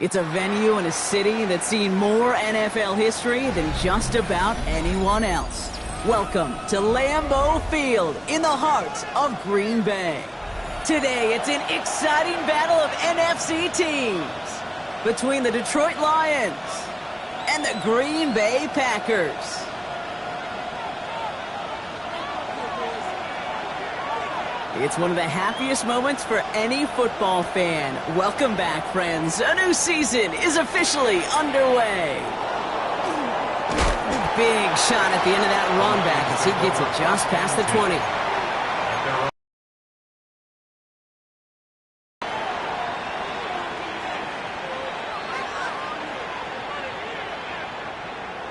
It's a venue in a city that's seen more NFL history than just about anyone else. Welcome to Lambeau Field in the heart of Green Bay. Today, it's an exciting battle of NFC teams between the Detroit Lions and the Green Bay Packers. It's one of the happiest moments for any football fan. Welcome back, friends. A new season is officially underway. Big shot at the end of that run back as he gets it just past the 20.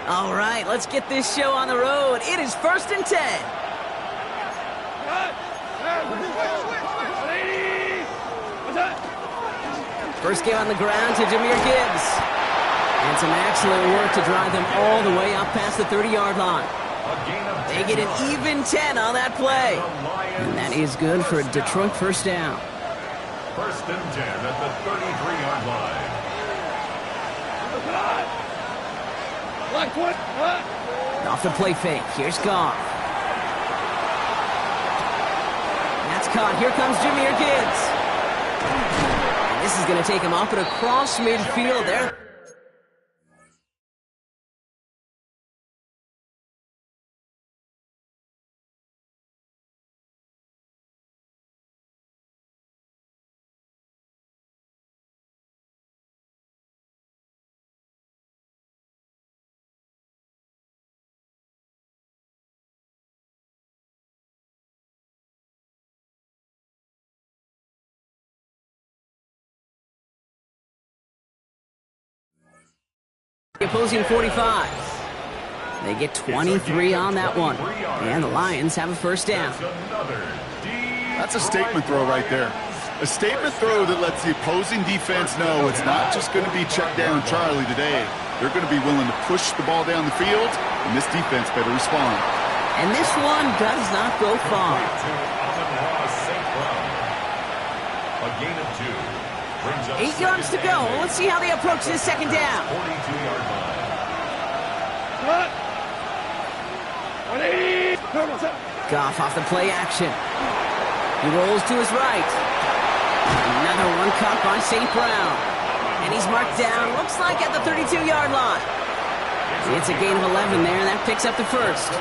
All right, let's get this show on the road. It is 1st and 10. First game on the ground to Jahmyr Gibbs. And some excellent work to drive them all the way up past the 30-yard line. They get an even 10 on that play. And that is good for a Detroit first down. 1st and 10 at the 33-yard line. Off the play fake. Here's Goff. That's caught. Here comes Jahmyr Gibbs. And this is going to take him up and across midfield there. The opposing 45. They get 23 on that one. And the Lions have a first down. That's a statement throw right there. A statement throw that lets the opposing defense know it's not just going to be check down Charlie today. They're going to be willing to push the ball down the field, and this defense better respond. And this one does not go far. A gain of 2. 8 yards to go. Let's see how they approach this second down. 42-yard line. Goff off the play action. He rolls to his right. Another one caught by St. Brown. And he's marked down, looks like at the 32-yard line. It's a gain of 11 there, and that picks up the first.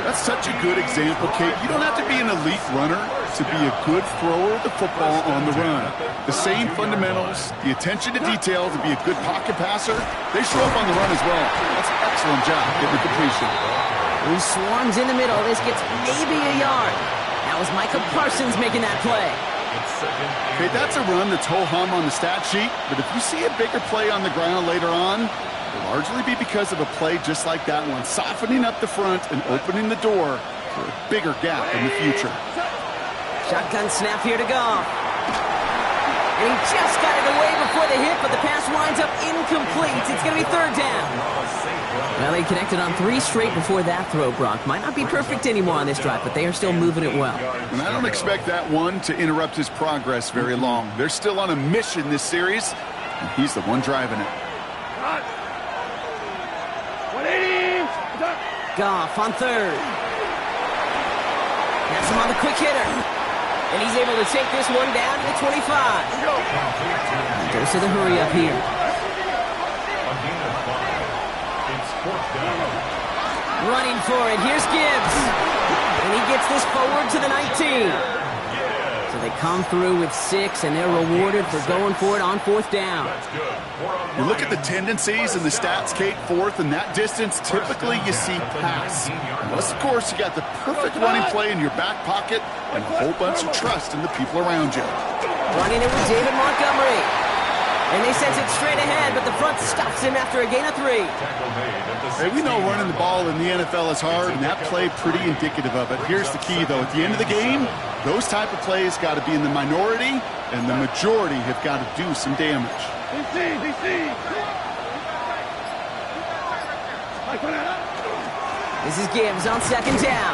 That's such a good example, Kate. You don't have to be an elite runner to be a good thrower of the football on the run. The same fundamentals, the attention to detail to be a good pocket passer, they show up on the run as well. That's an excellent job getting the completion. He swarms in the middle. This gets maybe a yard. That was Micah Parsons making that play. Okay, that's a run that's ho-hum on the stat sheet, but if you see a bigger play on the ground later on, it'll largely be because of a play just like that one, softening up the front and opening the door for a bigger gap in the future. Shotgun snap here to Goff. And he just got it away before the hit, but the pass winds up incomplete. It's going to be third down. Well, they connected on 3 straight before that throw, Brock. Might not be perfect anymore on this drive, but they are still moving it well. And I don't expect that one to interrupt his progress very long. They're still on a mission this series, and he's the one driving it. Goff on third. That's him on the quick hitter. And he's able to take this one down to the 25. Goes to the hurry up here. Running for it. Here's Gibbs. And he gets this forward to the 19. So They come through with 6, and they're rewarded for going for it on 4th down. You look at the tendencies and the stats, Kate, 4th and that distance, typically you see pass. Unless, of course, you got the perfect running play in your back pocket and a whole bunch of trust in the people around you. Running it with David Montgomery. And they send it straight ahead, but the front stops him after a gain of 3. Hey, we know running the ball in the NFL is hard, and that play pretty indicative of it. Here's the key, though. At the end of the game, those type of plays got to be in the minority, and the majority have got to do some damage. This is Gibbs on 2nd down.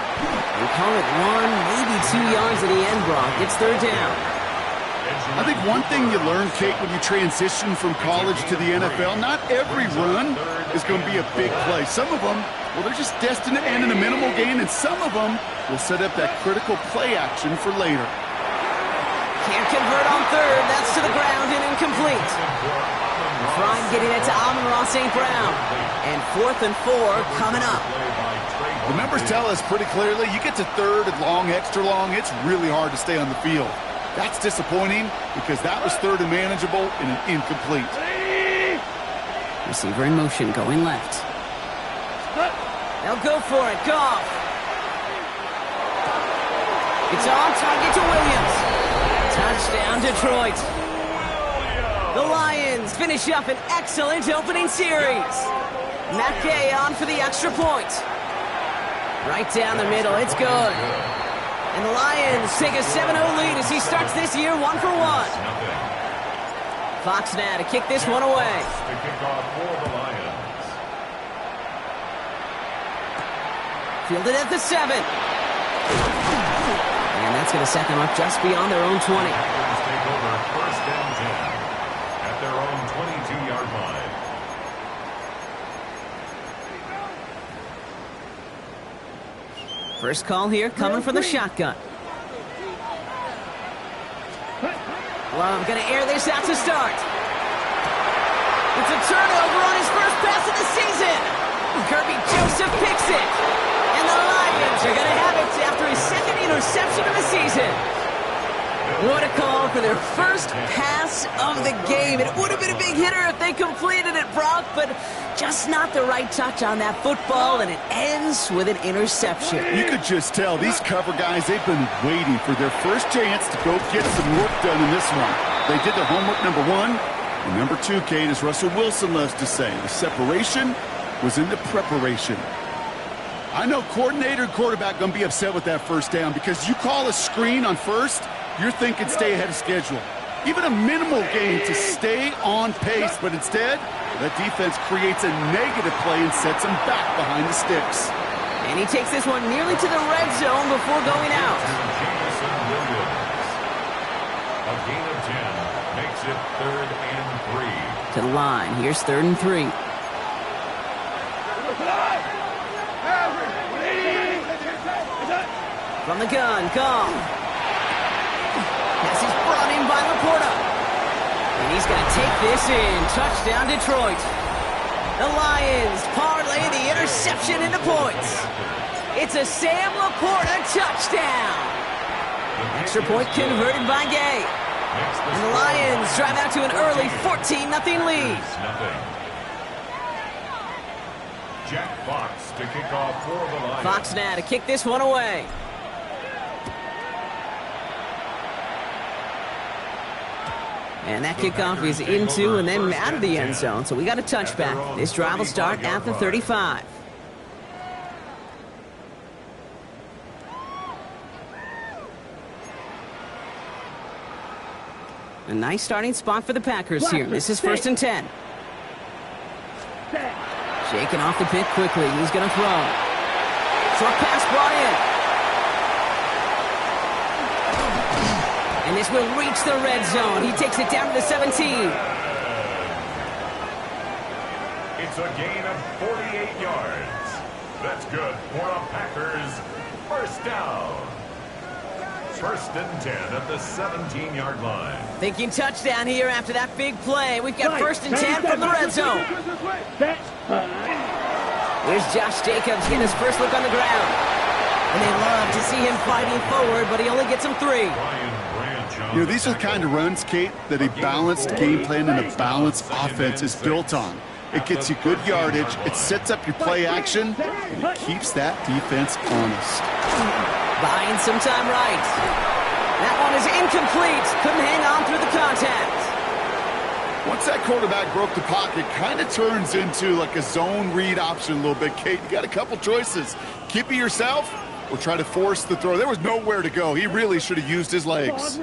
We call it 1, maybe 2 yards at the end, Brock. It's 3rd down. I think one thing you learn, Kate, when you transition from college to the NFL, not every run is going to be a big play. Some of them, well, they're just destined to end in a minimal gain, and some of them will set up that critical play action for later. Can't convert on 3rd. That's to the ground and incomplete. Trying getting it to Amon-Ra St. Brown. And 4th and 4 coming up. The numbers tell us pretty clearly, you get to 3rd and long, extra long, it's really hard to stay on the field. That's disappointing because that was 3rd and manageable and an incomplete. Receiver in motion going left. They'll go for it. Goff. It's on target to Williams. Touchdown, Detroit. The Lions finish up an excellent opening series. Matt Gay on for the extra point. Right down the middle. It's good. And the Lions take a 7-0 lead as he starts this year 1 for 1. Fox now to kick this one away. To kick off for the Lions. Fielded at the 7. And that's going to set them up just beyond their own 20. Packers take over 1st and 10 at their own 22-yard line. First call here coming from the shotgun. Love going to air this out to start. It's a turnover on his first pass of the season. Kirby Joseph picks it. And the Lions are going to have it after his 2nd interception of the season. What a call for their first pass of the game. It would have been a big hitter if they completed it, Brock, but just not the right touch on that football, and it ends with an interception. You could just tell these cover guys, they've been waiting for their first chance to go get some work done in this one. They did their homework, number 1. And number 2, Kate, as Russell Wilson loves to say, the separation was in the preparation. I know coordinator and quarterback going to be upset with that first down because you call a screen on first, you're thinking stay ahead of schedule. Even a minimal gain to stay on pace, but instead, that defense creates a negative play and sets them back behind the sticks. And he takes this one nearly to the red zone before going out. A gain of 10 makes it 3rd and 3. To the line. Here's 3rd and 3. From the gun, Goff. Pass is brought in by Laporta. And he's going to take this in. Touchdown, Detroit. The Lions parlay the interception into points. It's a Sam Laporta touchdown. Extra point converted by Gay. And the Lions drive out to an early 14-0 lead. Jack Fox to kick off for the Lions. Fox now to kick this one away. And that kickoff is into and then out of the end zone. So we got a touchback. This drive will start at the 35. A nice starting spot for the Packers here. This is 1st and 10. Shaking off the pick quickly. He's going to throw. Short pass brought in. And this will reach the red zone. He takes it down to the 17. It's a gain of 48 yards. That's good for the Packers. First down. 1st and 10 at the 17-yard line. Thinking touchdown here after that big play. We've got 1st and 10 from the red zone. Here's Josh Jacobs getting his first look on the ground. And they love to see him fighting forward, but he only gets him 3. Brian Branch You know, these are the kind of runs, Kate, that a balanced game plan and a balanced offense is built on. It gets you good yardage, it sets up your play action, and it keeps that defense honest. Buying some time right. That one is incomplete. Couldn't hang on through the contact. Once that quarterback broke the pocket, kind of turns into like a zone read option a little bit, Kate. You got a couple choices. Keep it yourself or try to force the throw. There was nowhere to go. He really should have used his legs.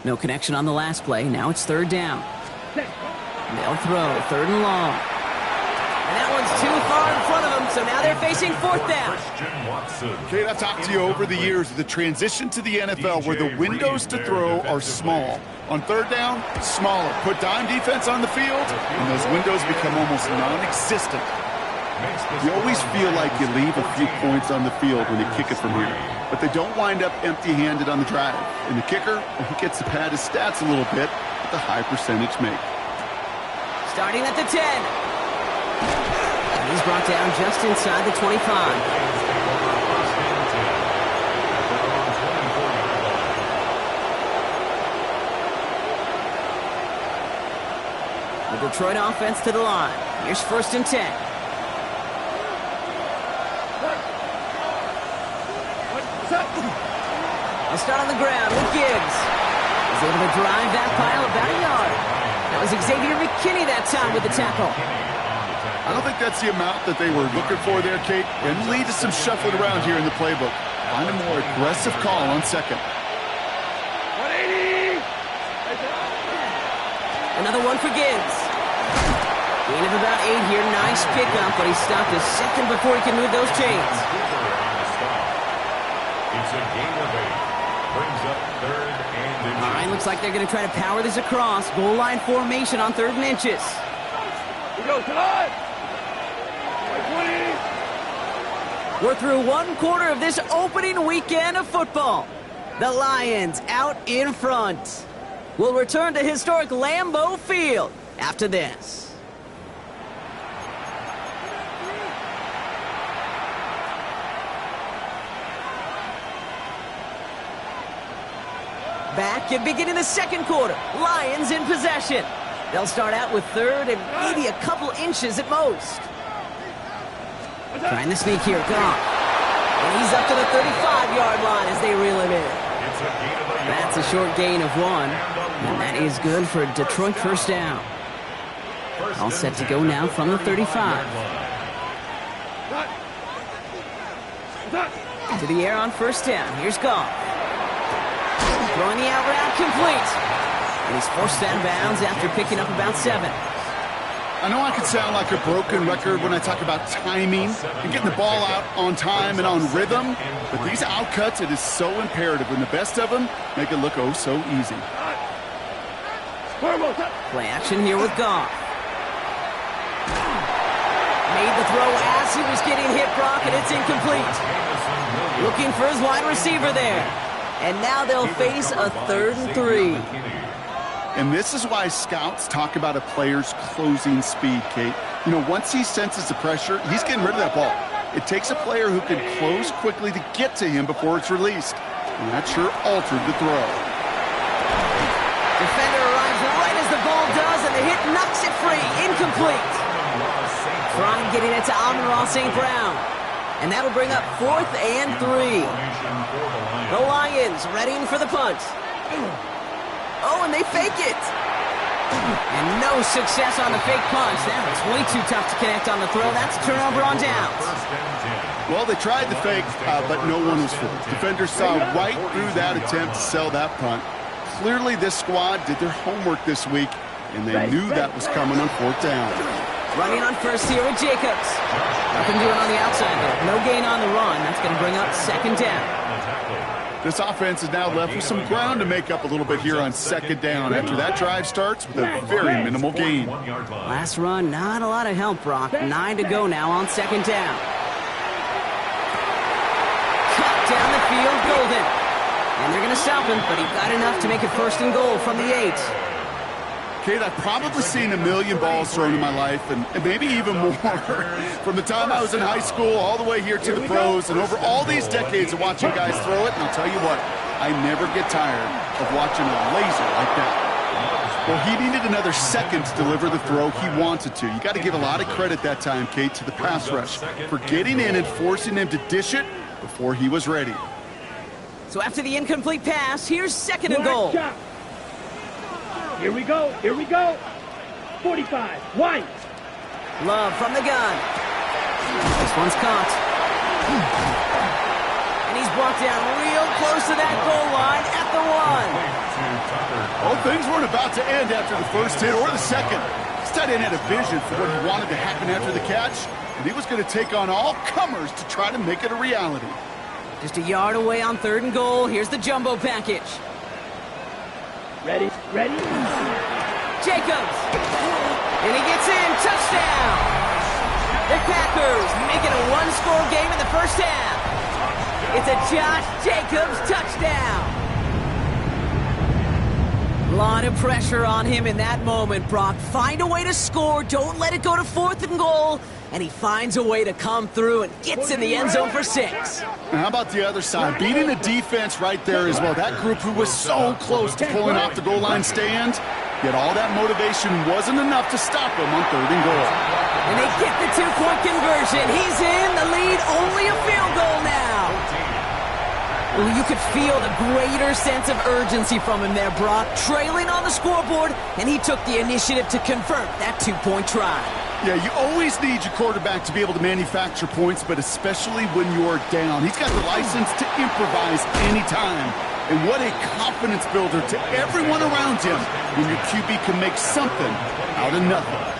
No connection on the last play. Now it's third down. They'll throw. Third and long. And that one's too far in front of them, so now they're facing fourth down. Kate, I've talked to you over the years of the transition to the NFL where the windows to throw are small. On third down, smaller. Put dime defense on the field, and those windows become almost non-existent. You always feel like you leave a few points on the field when you kick it from here, but they don't wind up empty-handed on the drive. And the kicker, well, he gets to pad his stats a little bit with a high percentage make. Starting at the 10. And he's brought down just inside the 25. The Detroit offense to the line. Here's first and 10. They'll start on the ground with Gibbs. He's able to drive that pile about a yard. That was Xavier McKinney that time with the tackle. I don't think that's the amount that they were looking for there, Kate. And lead to some shuffling around here in the playbook. Find a more aggressive call on second. 180! Another one for Gibbs. Gain of about 8 here. Nice pickup, but he stopped a second before he can move those chains. It's a gain of 8. Brings up third and inches. All right, looks like they're going to try to power this across. Goal line formation on third and inches. We go tonight! 20! We're through one quarter of this opening weekend of football. The Lions out in front. We'll return to historic Lambeau Field after this. Back and beginning the second quarter. Lions in possession. They'll start out with third and maybe a couple inches at most. Trying to sneak here. Goff. And he's up to the 35-yard line as they reel him in. That's a short gain of 1. And that is good for a Detroit first down. All set to go now from the 35. To the air on first down. Here's Goff. Throwing the out route complete. And he's forced out of bounds after picking up about 7. I know I can sound like a broken record when I talk about timing and getting the ball out on time and on rhythm, but these outcuts, it is so imperative, and the best of them make it look oh so easy. Play action here with Goff. Made the throw as he was getting hit, Brock, and it's incomplete. Looking for his wide receiver there. And now they'll face a 3rd and 3. And this is why scouts talk about a player's closing speed, Kate. You know, once he senses the pressure, he's getting rid of that ball. It takes a player who can close quickly to get to him before it's released. And that sure altered the throw. Defender arrives right as the ball does, and the hit knocks it free. Incomplete. Trying getting it to Amon-Ra St. Brown. And that'll bring up 4th and 3. The Lions readying for the punt. Oh, and they fake it. And no success on the fake punch. That was way too tough to connect on the throw. That's a turnover on downs. Well, they tried the fake, but no one was fooled. Defenders saw right through that attempt to sell that punt. Clearly, this squad did their homework this week, and they knew that was coming on 4th down. Running on first here with Jacobs. Nothing doing on the outside there. No gain on the run. That's going to bring up 2nd down. This offense is now left with some ground to make up a little bit here on 2nd down after that drive starts with a very minimal gain. Last run, not a lot of help, Brock. 9 to go now on 2nd down. Cut down the field, Golden. And they're going to stop him, but he got enough to make it 1st and goal from the 8. Kate, I've probably seen a million balls thrown in my life, and maybe even more. From the time I was in high school all the way here to the pros, and over all these decades of watching guys throw it, and I'll tell you what, I never get tired of watching a laser like that. Well, he needed another second to deliver the throw he wanted to. You got to give a lot of credit that time, Kate, to the pass rush for getting in and forcing him to dish it before he was ready. So after the incomplete pass, here's 2nd and goal. Here we go. Here we go. 45. White. Love from the gun. This one's caught. And he's brought down real close to that goal line at the 1. Well, things weren't about to end after the first hit or the second. This tight end had a vision for what he wanted to happen after the catch, and he was going to take on all comers to try to make it a reality. Just a yard away on 3rd and goal. Here's the jumbo package. Ready. Ready. Jacobs. And he gets in. Touchdown. The Packers make it a one-score game in the first half. It's a Josh Jacobs touchdown. A lot of pressure on him in that moment, Brock. Find a way to score. Don't let it go to 4th and goal. And he finds a way to come through and gets in the end zone for 6. And how about the other side? Beating the defense right there as well. That group who was so close to pulling off the goal line stand, yet all that motivation wasn't enough to stop him on 3rd and goal. And they get the 2-point conversion. He's in the lead, only a field goal now. Well, you could feel the greater sense of urgency from him there, Brock. Trailing on the scoreboard, and he took the initiative to convert that 2-point try. Yeah, you always need your quarterback to be able to manufacture points, but especially when you're down. He's got the license to improvise anytime. And what a confidence builder to everyone around him when your QB can make something out of nothing.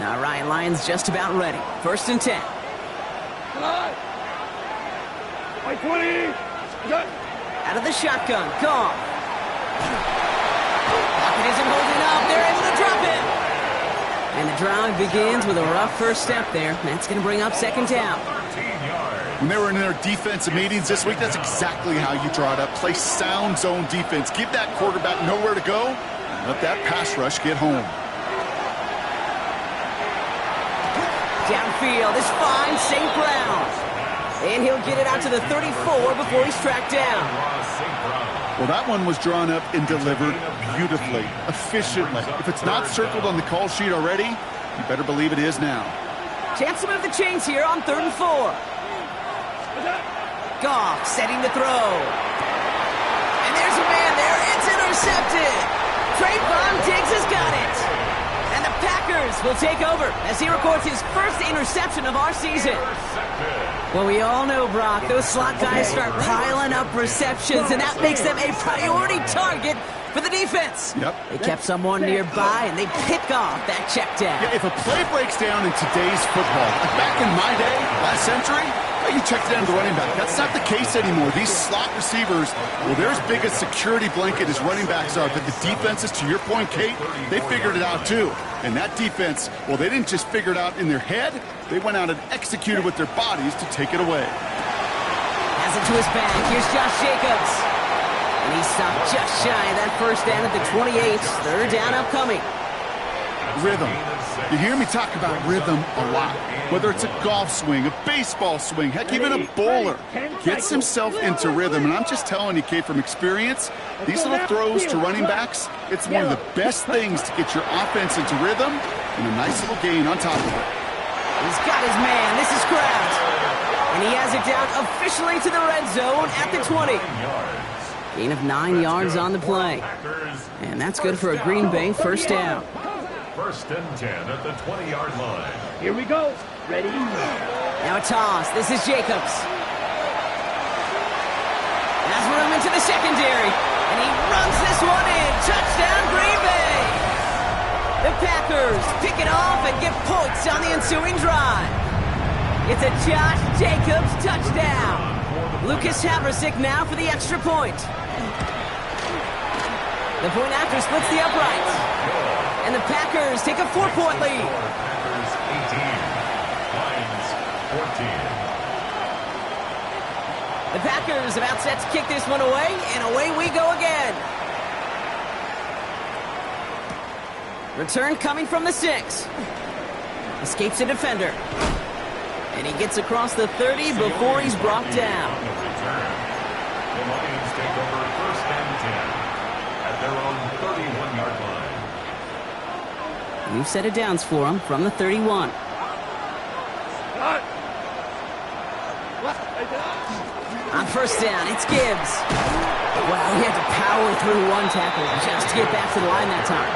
All right, Lions just about ready. 1st and 10. White 20. Good. Out of the shotgun. Goff. Pocket isn't holding up. They're able to drop him. And the drive begins with a rough first step there. That's going to bring up 2nd down. When they were in their defensive meetings this week, that's exactly how you draw it up. Play sound zone defense. Give that quarterback nowhere to go, and let that pass rush get home. Downfield is fine, St. Brown. And he'll get it out to the 34 before he's tracked down. Well, that one was drawn up and delivered beautifully, efficiently. If it's not circled on the call sheet already, you better believe it is now. Chance to move the chains here on 3rd and 4. Goff setting the throw. And there's a man there. It's intercepted. Trayvon Diggs has got it. And the Packers will take over as he records his first interception of our season. Well, we all know, Brock, those slot guys start piling up receptions, and that makes them a priority target for the defense. Yep. They kept someone nearby, and they pick off that check down. Yeah, if a play breaks down in today's football, like back in my day, last century, you check down the running back. That's not the case anymore. These slot receivers, well, they're as big a security blanket as running backs are, but the defenses, to your point, Kate, they figured it out too. And that defense, well, they didn't just figure it out in their head. They went out and executed with their bodies to take it away. Has it to his back. Here's Josh Jacobs. And he stopped just shy of that first down at the 28. 3rd down upcoming. Rhythm. You hear me talk about rhythm a lot. Whether it's a golf swing, a baseball swing, heck, even a bowler gets himself into rhythm. And I'm just telling you, Kate, from experience, these little throws to running backs, it's one of the best things to get your offense into rhythm and a nice little gain on top of it. He's got his man. This is Kraft. And he has it down officially to the red zone at the 20. Gain of 9 yards on the play. And that's good for a Green Bay first down. 1st and 10 at the 20-yard line. Here we go. Ready? Now a toss. This is Jacobs. Has room into the secondary. And he runs this one in. Touchdown, Green Bay. The Packers pick it off and get points on the ensuing drive. It's a Josh Jacobs touchdown. Lucas Haversick now for the extra point. The point after splits the uprights. And the Packers take a 4-point lead. Packers 18, Lions 14. The Packers about set to kick this one away, and away we go again. Return coming from the 6. Escapes a defender. And he gets across the 30 before he's brought down. The Lions take over 1st and 10 at their own 31-yard line. We've set it downs for him from the 31. On 1st down, it's Gibbs. Wow, he had to power through one tackle just to get back to the line that time.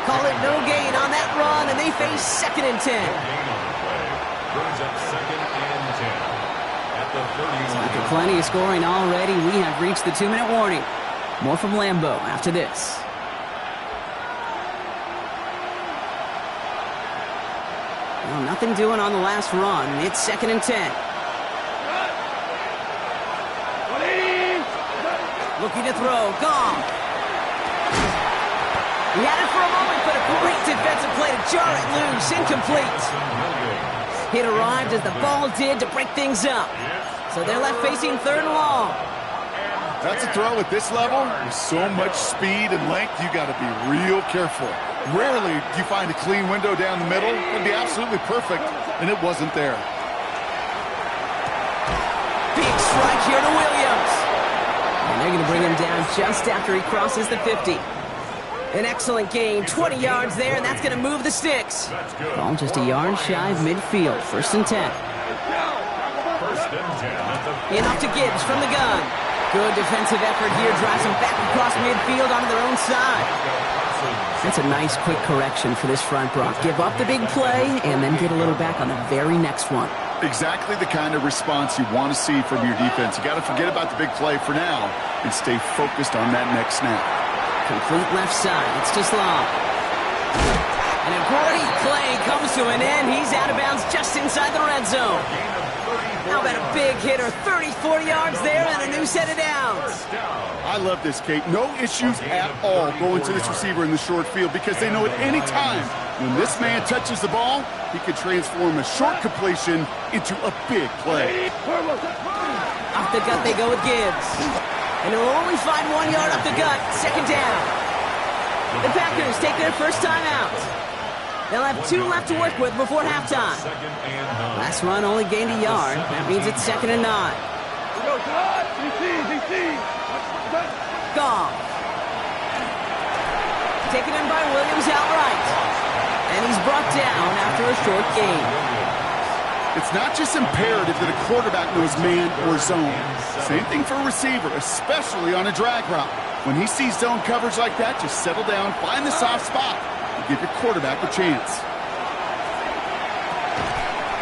Call it no gain on that run, and they face 2nd and 10. No gain on the play. Brings up 2nd and 10 at the 31. After plenty of scoring already, we have reached the 2-minute warning. More from Lambeau after this. Well, nothing doing on the last run. It's 2nd and 10. Looking to throw. Gone. He had it for a moment, but a great defensive play to jar it loose. Incomplete. Hit arrived as the ball did to break things up. So they're left facing 3rd and long. That's a throw at this level. With so much speed and length, you got to be real careful. Rarely do you find a clean window down the middle. It'd be absolutely perfect, and it wasn't there. Big strike here to Williams. And they're going to bring him down just after he crosses the 50. An excellent gain, 20 yards there, and that's going to move the sticks. Ball just a yard shy of midfield, 1st and 10. 1st and 10 In off to Gibbs from the gun. Good defensive effort here, drives him back across midfield onto their own side. That's a nice quick correction for this front, Brock. Give up the big play and then get a little back on the very next one. Exactly the kind of response you want to see from your defense. You got to forget about the big play for now and stay focused on that next snap. Complete left side. It's just long. And a great play comes to an end. He's out of bounds just inside the red zone. How about a big hitter? 34 yards there and a new set of downs. I love this, Kate. No issues at all going to this receiver in the short field because they know at any time when this man touches the ball, he can transform a short completion into a big play. Off the gut they go with Gibbs. And he'll only find 1 yard up the gut. 2nd down. The Packers take their first time out. They'll have 2 left to work with before halftime. Last run only gained a yard. That means it's 2nd and 9. Goff. Taken in by Williams outright. And he's brought down after a short gain. It's not just imperative that a quarterback knows man or zone. Same thing for a receiver, especially on a drag route. When he sees zone coverage like that, just settle down, find the soft spot, and give your quarterback a chance.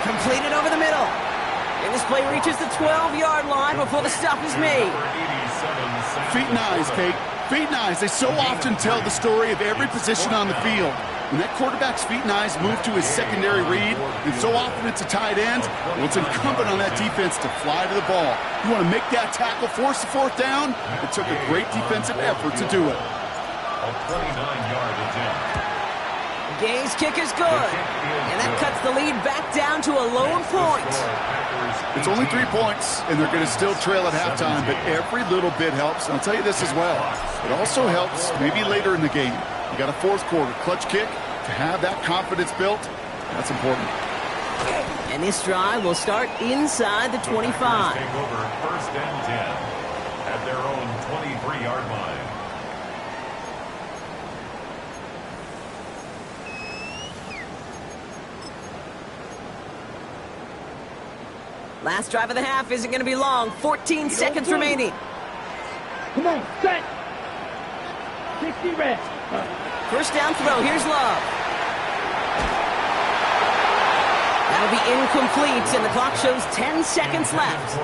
Completed over the middle. And this play reaches the 12-yard line before the stop is made. Feet and eyes, Kate. Feet and eyes. They so often tell the story of every position on the field. When that quarterback's feet and eyes move to his secondary read, and so often it's a tight end, well, it's incumbent on that defense to fly to the ball. You want to make that tackle, force the 4th down? It took a great defensive effort to do it. A 29-yard attempt. Gay's kick is good. And that cuts the lead back down to a lone point. It's only 3 points, and they're going to still trail at halftime, but every little bit helps. And I'll tell you this as well. It also helps maybe later in the game. You got a 4th quarter clutch kick. To have that confidence built, that's important. And this drive will start inside the 25. Take over 1st and 10 at their own 23-yard line. Last drive of the half isn't going to be long. 14 seconds remaining. Come on, set. 60 red. First down throw. Here's Love. That'll be incomplete, and the clock shows 10 seconds left.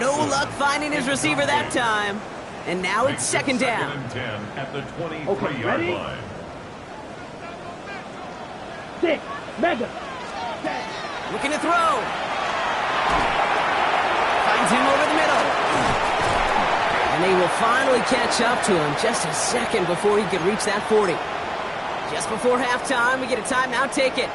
No luck finding his receiver that time. And now it's 2nd down. 2nd and 10 at the 23-yard ready? line. 6, mega. Looking to throw. Finds him over the middle. And they will finally catch up to him just a second before he could reach that 40. Just before halftime, we get a timeout. Take it.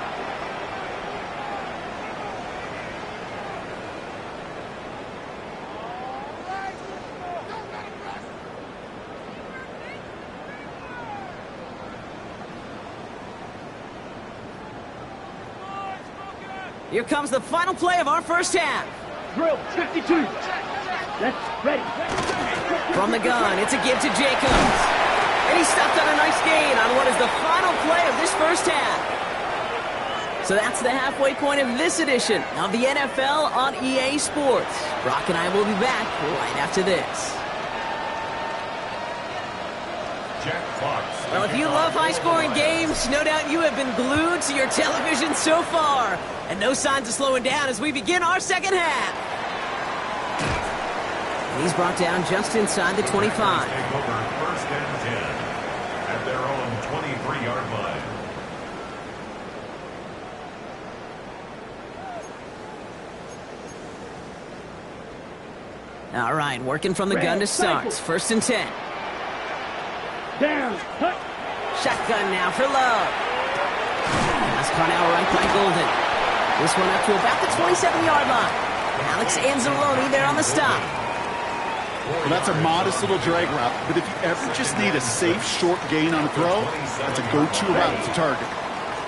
Here comes the final play of our first half. Drill 52. That's ready. From the gun, it's a give to Jacobs. And he stepped on a nice gain on what is the final play of this first half. So that's the halfway point of this edition of the NFL on EA Sports. Brock and I will be back right after this. Well, if you love high-scoring games, no doubt you have been glued to your television so far. And no signs of slowing down as we begin our second half. And he's brought down just inside the 25. Take over first and 10 at their own 23-yard line. All right, working from the gun to start. First and 10. Down. Cut. Shotgun now for Love. Pass caught out right by Golden. This one up to about the 27-yard line. Alex Anzalone there on the stop. Well, that's a modest little drag route, but if you ever just need a safe, short gain on a throw, that's a go-to route to target.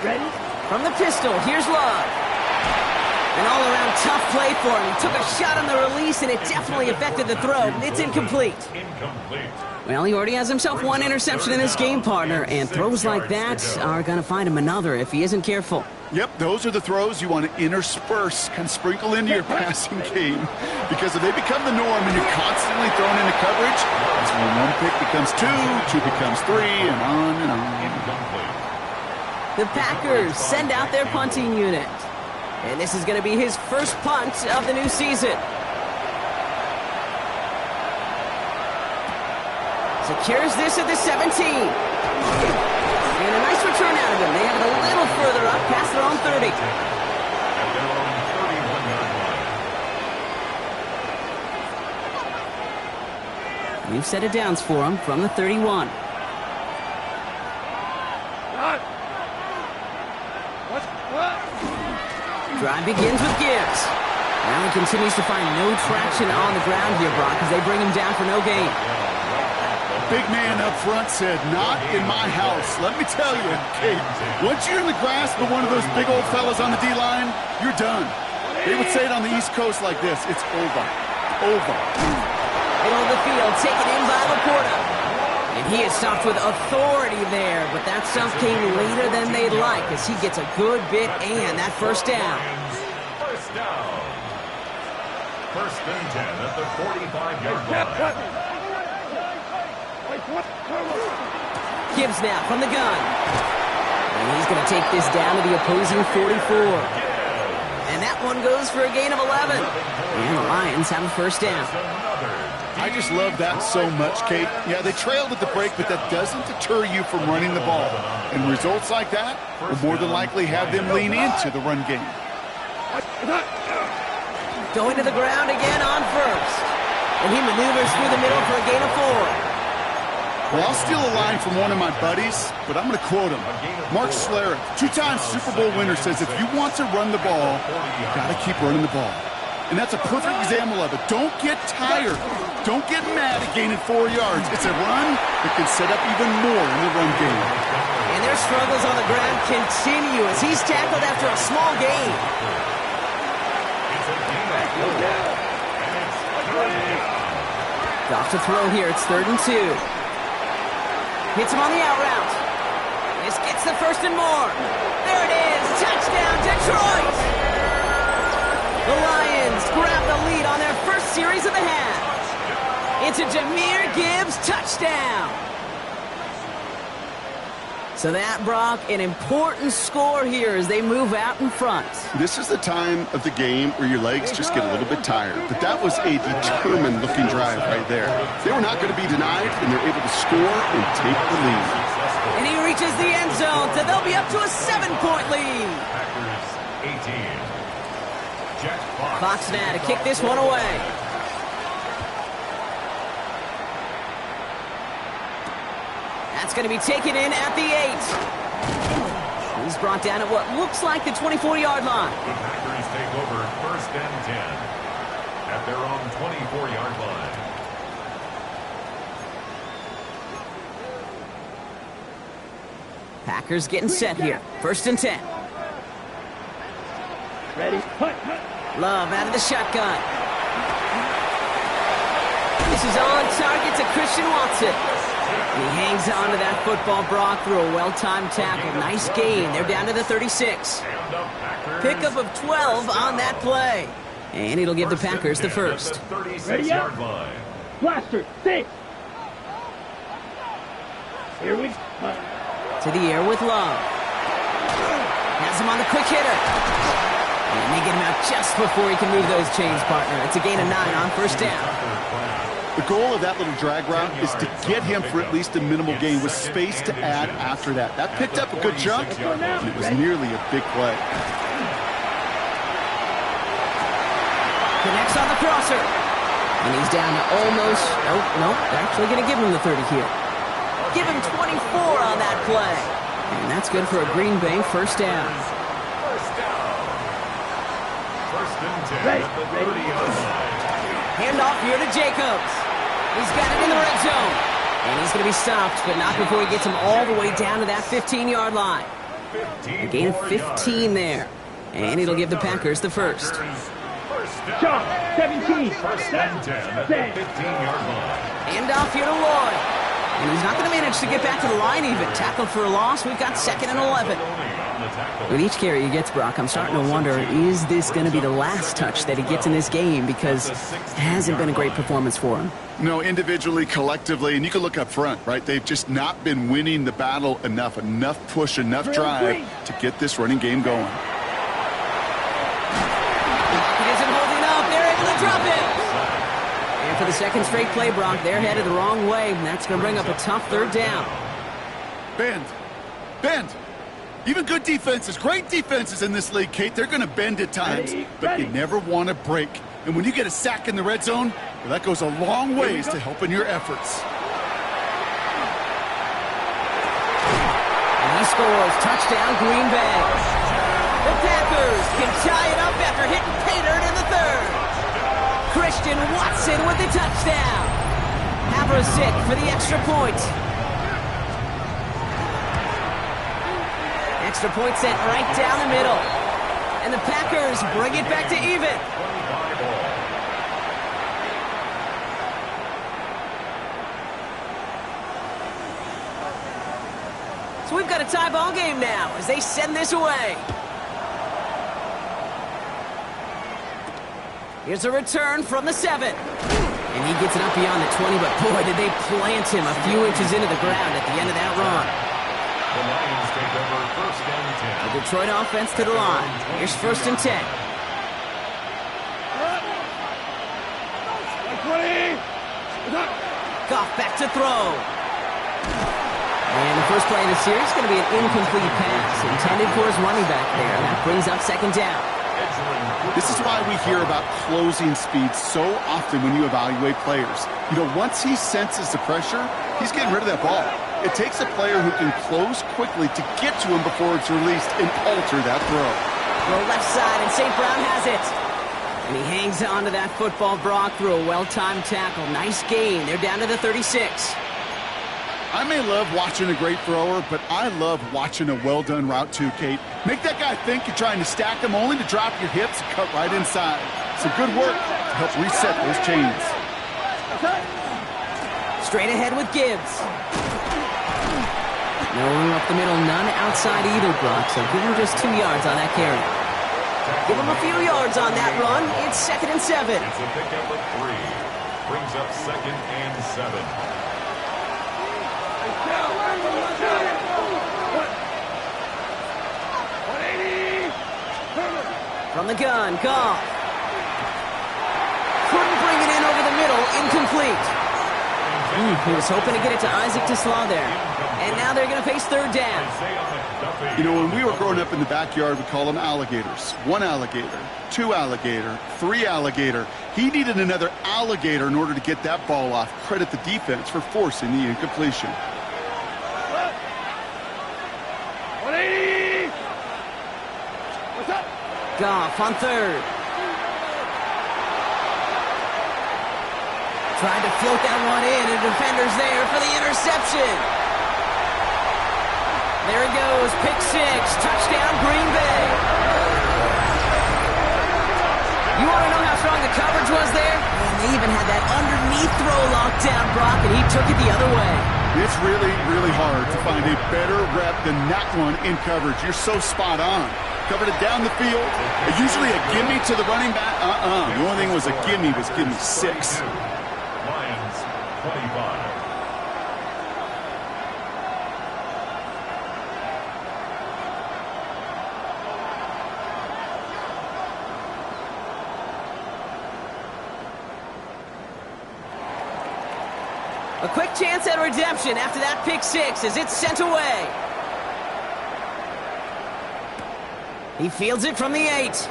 Ready? From the pistol, here's Love. An all-around tough play for him. He took a shot on the release, and it definitely affected the throw. It's incomplete. Well, he already has himself one interception in his game, partner, and throws like that are going to find him another if he isn't careful. Yep, those are the throws you want to intersperse, kind of sprinkle into your passing game. Because if they become the norm and you're constantly thrown into coverage, that's when one pick becomes two becomes three, and on and on. The Packers send out their punting unit. And this is going to be his first punt of the new season. Secures this at the 17. And a nice return out of him. They have it a little further up past their own 30. At their own 31-yard line. New set of downs for him from the 31. Drive begins with Gibbs. Now he continues to find no traction on the ground here, Brock, as they bring him down for no gain. Big man up front said, "Not in my house." Let me tell you, Kate, once you're in the grasp of one of those big old fellas on the D-line, you're done. They would say it on the East Coast like this: it's over. Over. Middle of the field, taken in by Laporta. And he is stopped with authority there, but that stuff came later than they'd like as he gets a good bit and that first down. First down. First and 10 at the 45-yard line. Gibbs now from the gun. And he's going to take this down to the opposing 44. And that one goes for a gain of 11. And the Lions have a first down. I just love that so much, Kate. Yeah, they trailed at the break, but that doesn't deter you from running the ball. And results like that will more than likely have them lean into the run game. Going to the ground again on first. And he maneuvers through the middle for a gain of 4. Well, I'll steal a line from one of my buddies, but I'm going to quote him. Mark Schlereth, two-time Super Bowl winner, says if you want to run the ball, you've got to keep running the ball. And that's a perfect example of it. Don't get tired. Don't get mad at gaining 4 yards. It's a run that can set up even more in the run game. And their struggles on the ground continue as he's tackled after a small gain. Off to throw here. It's 3rd and 2. Hits him on the out route. This gets the first and more. There it is. Touchdown, Detroit. The Lions grab the lead on their first series of the half. It's a Jahmyr Gibbs touchdown. So that, Brock, an important score here as they move out in front. This is the time of the game where your legs just get a little bit tired. But that was a determined-looking drive right there. They were not going to be denied, and they're able to score and take the lead. And he reaches the end zone, so they'll be up to a 7-point lead. Packers 18. Fox now to kick this one away. That's going to be taken in at the 8. He's brought down at what looks like the 24-yard line. The Packers take over first and 10 at their own 24-yard line. Packers getting set here. First and 10. Ready? Punt. Love out of the shotgun. This is on target to Christian Watson. And he hangs on to that football, Brock, through a well-timed tackle. Nice gain. They're down to the 36. Pickup of 12 on that play. And it'll give the Packers the first. Ready up? Blaster, 6. Here we go. To the air with Love. Has him on the quick hitter. And they get him out just before he can move those chains, partner. It's a gain of 9 on first down. The goal of that little drag route is to get him for at least a minimal gain with space to add after that. That picked up a good chunk, and it was nearly a big play. Connects on the crosser. And he's down to almost... Oh, no, they're actually going to give him the 30 here. Give him 24 on that play. And that's good for a Green Bay first down. First and 10 at the 30-yard line. Handoff here to Jacobs. He's got it in the red zone. And he's going to be stopped, but not before he gets him all the way down to that 15-yard line. A gain of 15 there. And it'll give the Packers the first. John, 17. First and 10 at the 15-yard line. Handoff here to Lloyd. And he's not going to manage to get back to the line even. Tackled for a loss. We've got 2nd and 11. With each carry he gets, Brock, I'm starting to wonder, is this going to be the last touch that he gets in this game? Because it hasn't been a great performance for him. No, individually, collectively, and you can look up front, right? They've just not been winning the battle enough push, enough drive to get this running game going. He isn't holding up. They're able to drop it. And for the second straight play, Brock, they're headed the wrong way, and that's going to bring up a tough third down. Bend. Even good defenses, great defenses in this league, Kate, they're going to bend at times, but you never want to break. And when you get a sack in the red zone, well, that goes a long ways to helping your efforts. And he scores. Touchdown, Green Bay. The Packers can tie it up after hitting pay dirt in the third. Christian Watson with the touchdown. Haversick for the extra point. Extra point sent right down the middle. And the Packers bring it back to even. So we've got a tie ball game now as they send this away. Here's a return from the 7. And he gets it up beyond the 20, but boy, did they plant him a few inches into the ground at the end of that run. The Lions take over first and 10. The Detroit offense to the line. Here's first and 10. Goff back to throw. And the first play of the series is going to be an incomplete pass intended for his running back there. And that brings up second down. This is why we hear about closing speed so often when you evaluate players. You know, once he senses the pressure, he's getting rid of that ball. It takes a player who can close quickly to get to him before it's released and alter that throw. Throw left side, and St. Brown has it. And he hangs on to that football, Brock, through a well-timed tackle. Nice gain. They're down to the 36. I may love watching a great thrower, but I love watching a well-done route too, Kate. Make that guy think you're trying to stack him only to drop your hips and cut right inside. Some good work to help reset those chains. Straight ahead with Gibbs. No room up the middle, none outside either, Brock, so give him just 2 yards on that carry. Give him a few yards on that run. It's 2nd and 7. It's a pickup of 3. Brings up 2nd and 7. From the gun, Goff. Couldn't bring it in over the middle, incomplete. He was hoping to get it to Isaac Tisslaw there. And now they're going to face third down. You know, when we were growing up in the backyard, we call them alligators. 1 alligator, 2 alligator, 3 alligator. He needed another alligator in order to get that ball off. Credit the defense for forcing the incompletion. 180! What's up? Goff on third. Tried to float that one in, and the defender's there for the interception. There he goes, pick 6, touchdown Green Bay. You want to know how strong the coverage was there? And they even had that underneath throw locked down, Brock, and he took it the other way. It's really, really hard to find a better rep than that one in coverage. You're so spot on. Covered it down the field. Usually a gimme to the running back. The only thing was a gimme was gimme 6. Lions 25. A quick chance at redemption after that pick 6 as it's sent away. He fields it from the 8.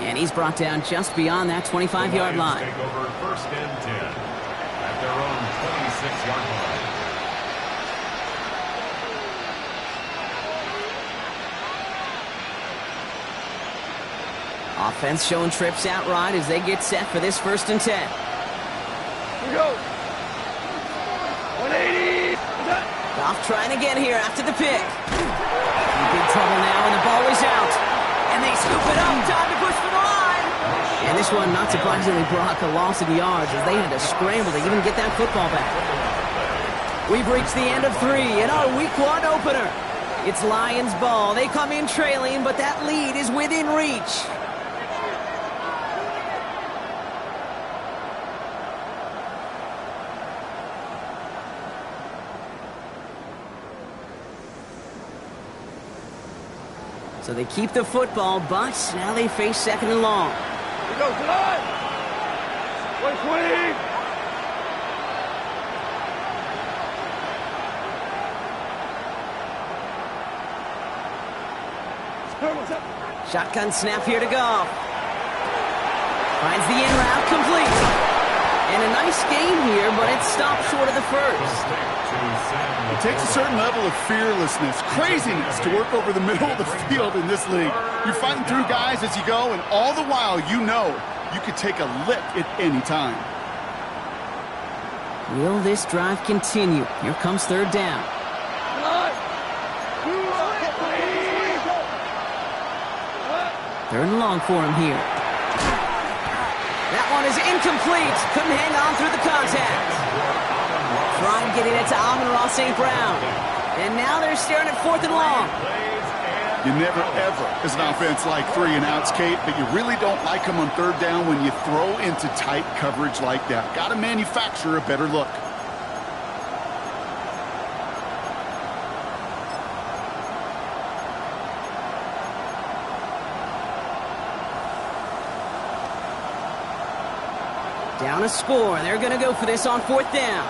And he's brought down just beyond that 25-yard line. Take over 1st and 10 at their own 26-yard line. Offense showing trips out right as they get set for this 1st and 10. Here we go. 180. Goff trying again here after the pick. In big trouble now, and the ball is out. And they scoop it up. Time to push for the line. And this one, not surprisingly, Brock, a loss in yards as they had to scramble to even get that football back. We've reached the end of 3 in our Week 1 opener. It's Lions ball. They come in trailing, but that lead is within reach. So they keep the football, but now they face 2nd and long. Here we go, to the line. 120. Shotgun snap here to Goff. Finds the in route complete. And a nice game here, but it stopped short of the 1st. It takes a certain level of fearlessness, craziness to work over the middle of the field in this league. You're fighting through guys as you go, and all the while you know you could take a lick at any time. Will this drive continue? Here comes 3rd down. 3rd and long for him here. That one is incomplete. Couldn't hang on through the contact. Trying getting it to Amon-Ra St. Brown. And now they're staring at 4th and long. You never, ever, as an offense, like 3 and outs, Kate, but you really don't like them on 3rd down when you throw into tight coverage like that. Got to manufacture a better look. Down a score. They're going to go for this on 4th down.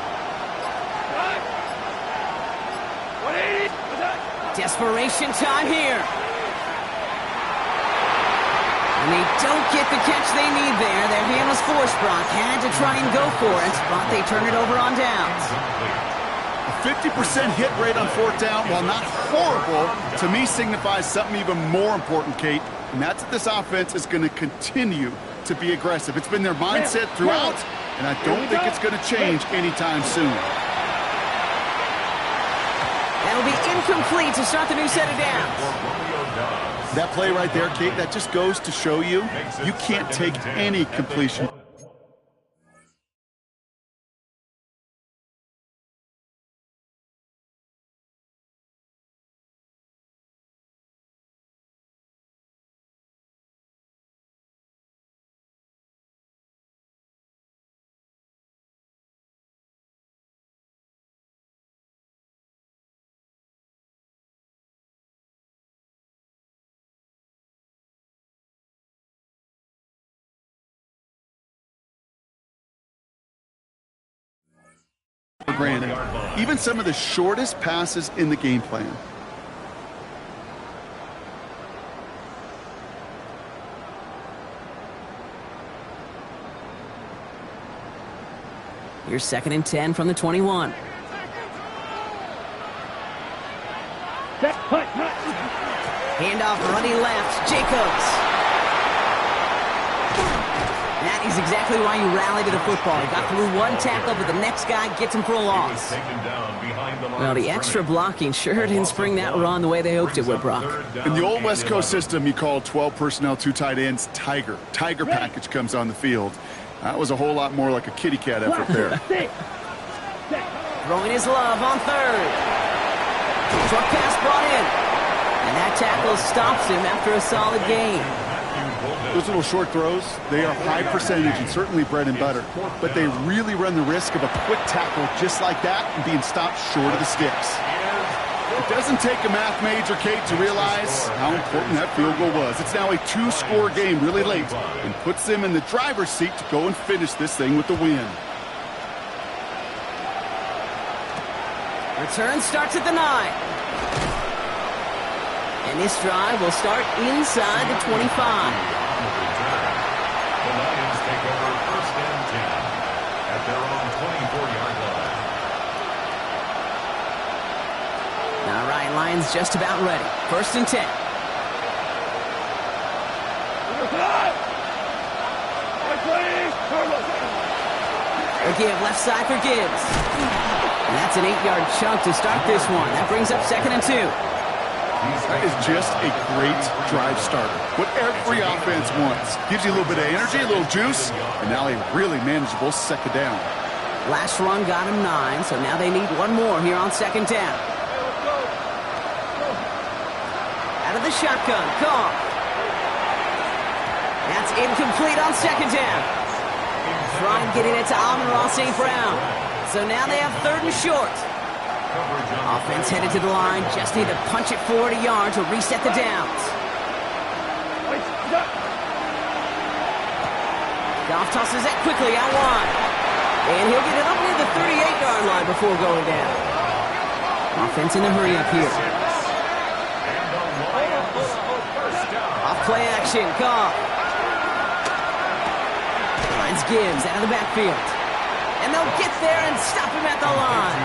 180. Desperation time here. And they don't get the catch they need there. Their hand was forced, Brock. Had to try and go for it, but they turn it over on downs. A 50% hit rate on 4th down, while not horrible, to me signifies something even more important, Kate, and that's that this offense is going to continue to be aggressive. It's been their mindset throughout, and I don't think it's going to change anytime soon. That'll be incomplete to start the new set of downs. That play right there, Kate, that just goes to show you, you can't take any completion. For granted, even some of the shortest passes in the game plan. Here's 2nd and 10 from the 21. Handoff running left, Jacobs. That is exactly why you rally to the football. He got through one tackle, but the next guy gets him for a loss. Well, the extra blocking sure didn't spring that run the way they hoped it would, Brock. In the old West Coast system, you call 12 personnel, 2 tight ends, Tiger. Tiger package comes on the field. That was a whole lot more like a kitty cat effort there. Throwing his love on third. Short pass brought in. And that tackle stops him after a solid gain. Those little short throws, they are high percentage and certainly bread and butter. But they really run the risk of a quick tackle just like that and being stopped short of the sticks. It doesn't take a math major, Kate, to realize how important that field goal was. It's now a 2-score game really late and puts them in the driver's seat to go and finish this thing with the win. Return starts at the 9. And this drive will start inside the 25. The Lions take over 1st and 10 at their own 24-yard line. All right, Lions just about ready. 1st and 10. A give left side for Gibbs. And that's an 8-yard chunk to start this one. That brings up 2nd and 2. That is just a great drive starter. What every offense wants. Gives you a little bit of energy, a little juice, and now a really manageable 2nd down. Last run got him 9, so now they need one more here on 2nd down. Out of the shotgun, Goff. That's incomplete on 2nd down. Trying getting it to Amon-Ra St. Brown. So now they have 3rd and short. Offense headed to the line. Just need to punch it 40 yards to reset the downs. Goff tosses it quickly out wide. And he'll get it up near the 38-yard line before going down. Offense in a hurry up here. Off play action. Goff. Finds Gibbs out of the backfield. And they'll get there and stop him at the line.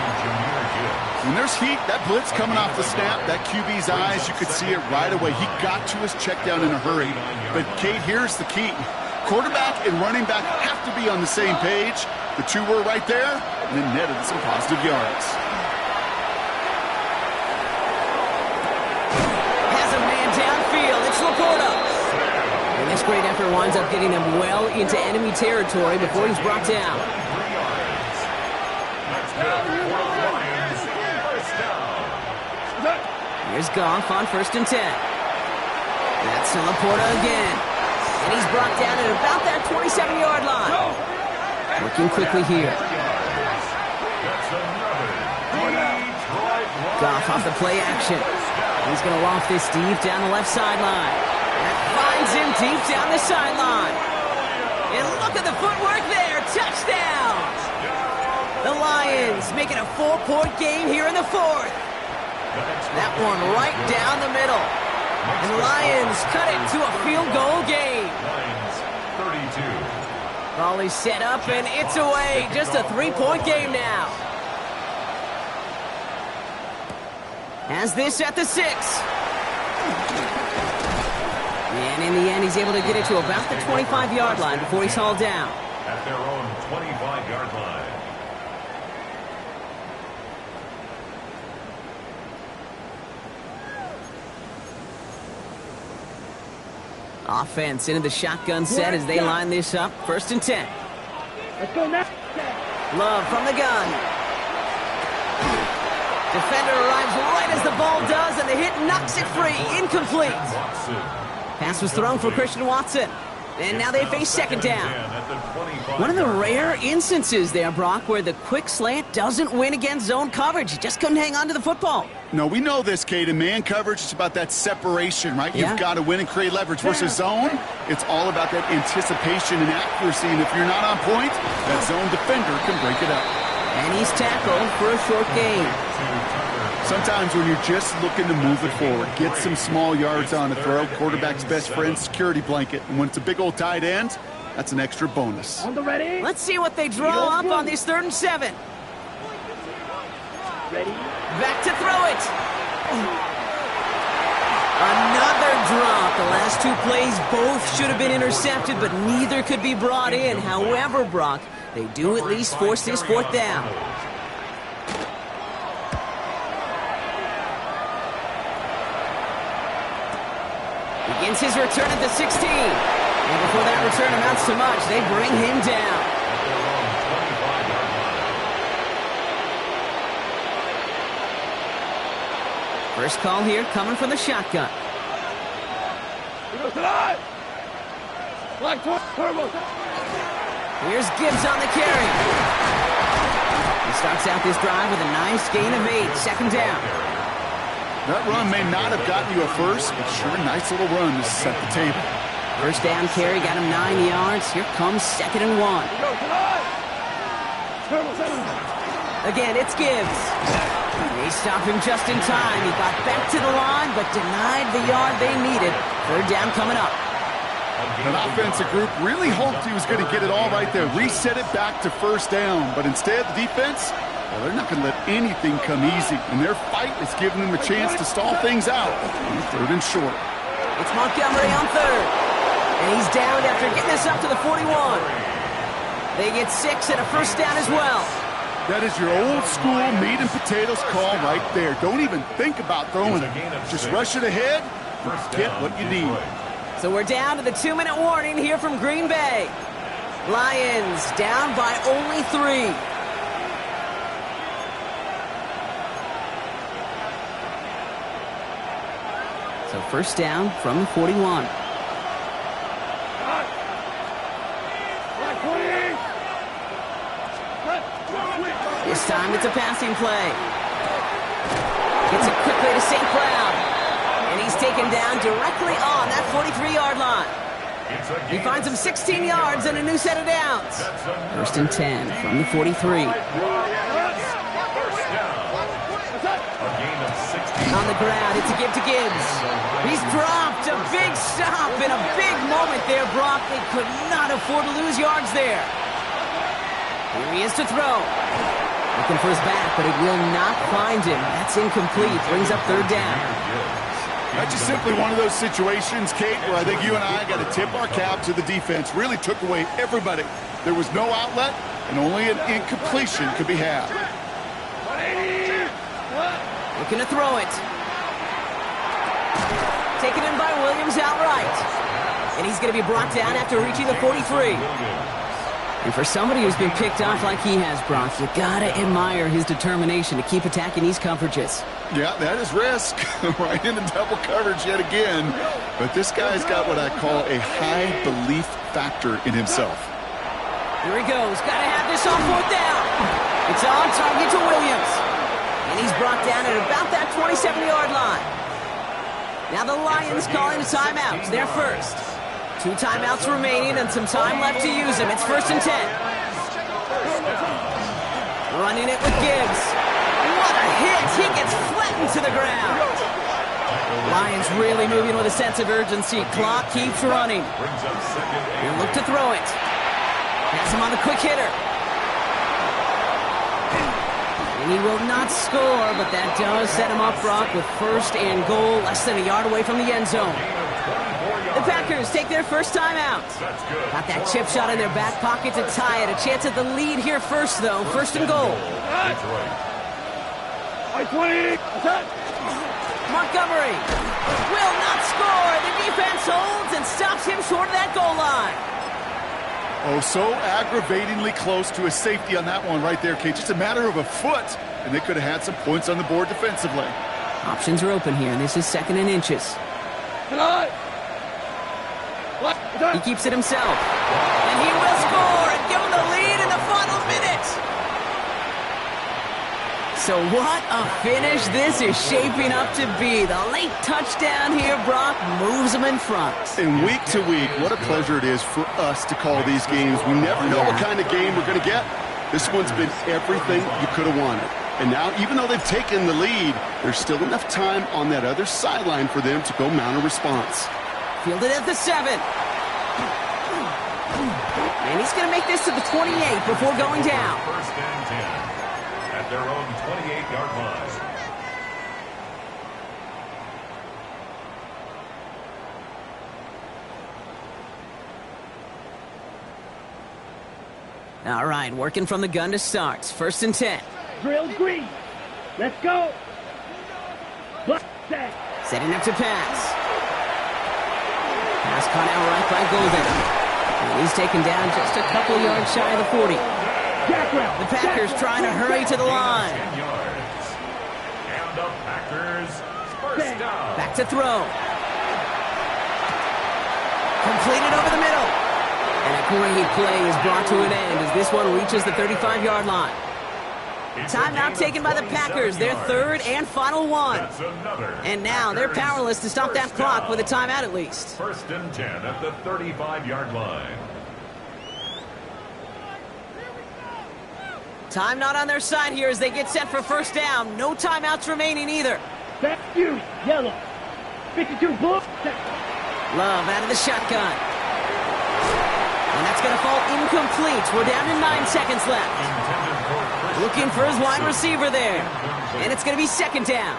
When there's heat, that blitz coming off the snap, that QB's eyes, you could see it right away. He got to his check down in a hurry. But, Kate, here's the key. Quarterback and running back have to be on the same page. The two were right there, and then netted some positive yards. Has a man downfield. It's Laporta. And this great effort winds up getting them well into enemy territory before he's brought down. Here's Goff on 1st and 10. That's Laporta again. And he's brought down at about that 27-yard line. Working quickly here. Goff off the play action. He's going to loft this deep down the left sideline. That finds him deep down the sideline. And look at the footwork there. Touchdown! The Lions making a 4-point game here in the 4th. That one right down the middle. And Lions cut it to a field goal game. Lions 32. Ball is set up and it's away. Just a 3-point game now. Has this at the 6. And in the end, he's able to get it to about the 25-yard line before he's hauled down. At their own 25-yard line. Offense into the shotgun set as they line this up. 1st and 10. Let's go now. Love from the gun. Defender arrives right as the ball does, and the hit knocks it free. Incomplete. Pass was thrown for Christian Watson. And now they face 2nd down. One of the rare instances there, Brock, where the quick slant doesn't win against zone coverage. He just couldn't hang on to the football. No, we know this, Kate. In man coverage, it's about that separation, right? Yeah. You've got to win and create leverage. Versus zone, it's all about that anticipation and accuracy. And if you're not on point, that zone defender can break it up. And he's tackled for a short gain. Sometimes when you're just looking to move it forward, get some small yards on a throw, quarterback's best friend, security blanket. And when it's a big old tight end, that's an extra bonus. On the ready. Let's see what they draw up on this 3rd and 7. Ready. Back to throw it. Another drop. The last two plays both should have been intercepted, but neither could be brought in. However, Brock, they do at least force this fourth down. Begins his return at the 16. And before that return amounts to much, they bring him down. First call here coming from the shotgun. Here's Gibbs on the carry. He starts out this drive with a nice gain of 8. Second down. That run may not have gotten you a first, but sure a nice little run to set the table. First down carry got him 9 yards. Here comes 2nd and 1. Again, it's Gibbs. They stop him just in time. He got back to the line, but denied the yard they needed. Third down coming up. An offensive group really hoped he was going to get it all right there, reset it back to first down. But instead, the defense, well, they're not going to let anything come easy. And their fight is giving them a chance to stall things out. 3rd and short. It's Montgomery on 3rd. And he's downed after getting us up to the 41. They get 6 and a first down as well. That is your old school meat and potatoes call right there. Don't even think about throwing it. Just rush it ahead and get what you need. So we're down to the 2-minute warning here from Green Bay. Lions down by only 3. So first down from the 41. This time it's a passing play. Gets it quickly to St. Brown. And he's taken down directly on that 43-yard line. He finds him 16 yards and a new set of downs. First and 10 from the 43. On the ground, it's a give to Gibbs. He's dropped. A big stop and a big moment there, Brock. They could not afford to lose yards there. Here he is to throw. Looking for his back, but it will not find him. That's incomplete. Brings up third down. That's just simply one of those situations, Kate, where I think you and I got to tip our cap to the defense. Really took away everybody. There was no outlet, and only an incompletion could be had. Looking to throw it. Taken in by Williams outright. And he's going to be brought down after reaching the 43. And for somebody who's been picked off like he has, Brock, you gotta admire his determination to keep attacking these coverages. Yeah, that is risk. Right into double coverage yet again. But this guy's got what I call a high belief factor in himself. Here he goes. Gotta have this on 4th down. It's on target to Williams. And he's brought down at about that 27-yard line. Now the Lions calling a timeout. They're first. 2 timeouts remaining and some time left to use them. It's 1st and 10. Running it with Gibbs. What a hit. He gets flattened to the ground. Lions really moving with a sense of urgency. Clock keeps running. He'll look to throw it. Has him on the quick hitter. And he will not score, but that does set him up, Brock, with 1st and goal, less than a yard away from the end zone. The Packers take their first time out. Got that chip shot in their back pocket to tie it. A chance at the lead here first, though. 1st and goal. Montgomery will not score. The defense holds and stops him short of that goal line. Oh, so aggravatingly close to a safety on that one right there, Kate. Just a matter of a foot, and they could have had some points on the board defensively. Options are open here, and this is 2nd and inches. He keeps it himself. And he will score and give him the lead in the final minute. So what a finish this is shaping up to be. The late touchdown here, Brock, moves them in front. And week to week, what a pleasure it is for us to call these games. We never know what kind of game we're going to get. This one's been everything you could have wanted. And now, even though they've taken the lead, there's still enough time on that other sideline for them to go mount a response. Fielded at the 7. And he's going to make this to the 28 before going down. 1st and 10 at their own 28-yard line. All right, working from the gun to start. 1st and 10. Drill green. Let's go. Black set. Setting up to pass. Pass caught out right by Golden. And he's taken down just a couple yards shy of the 40. The Packers trying to hurry to the line. 10 yards. And the Packers first down. Back to throw. Completed over the middle. And a great play is brought to an end as this one reaches the 35-yard line. Timeout taken by the Packers, their 3rd and final one. And now they're powerless to stop that clock with a timeout at least. 1st and 10 at the 35-yard line. Time not on their side here as they get set for 1st down. No timeouts remaining either. Back you, yellow. 52 blue. Love out of the shotgun. And that's going to fall incomplete. We're down to 9 seconds left. Looking for his wide receiver there. And it's going to be 2nd down.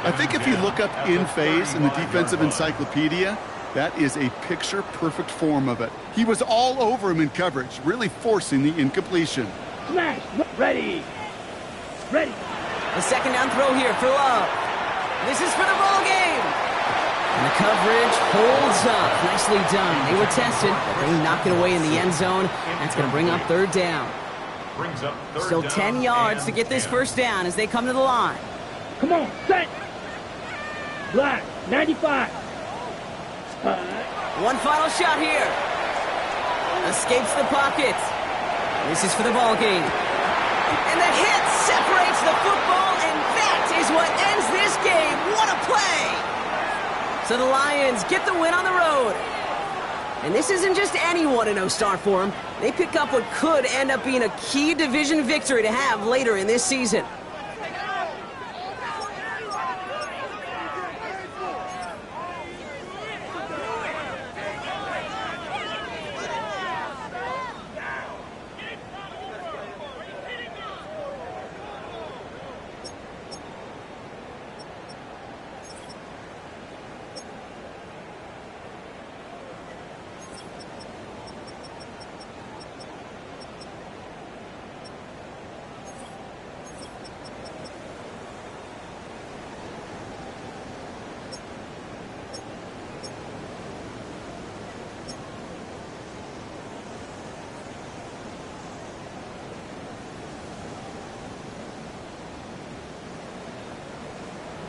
I think if you look up in phase in the defensive encyclopedia, that is a picture-perfect form of it. He was all over him in coverage, really forcing the incompletion. Smash. Ready. Ready. A 2nd down throw here for Love. This is for the ball game. And the coverage holds up. Nicely done. They were tested, but they knock it away in the end zone. That's going to bring up 3rd down. Still 10 yards to get this 1st down as they come to the line. Come on, set. Black, 95. One final shot here. Escapes the pocket. This is for the ball game. And the hit separates the football, and that is what ends this game. What a play! So the Lions get the win on the road. And this isn't just any 1-0 start for them. They pick up what could end up being a key division victory to have later in this season.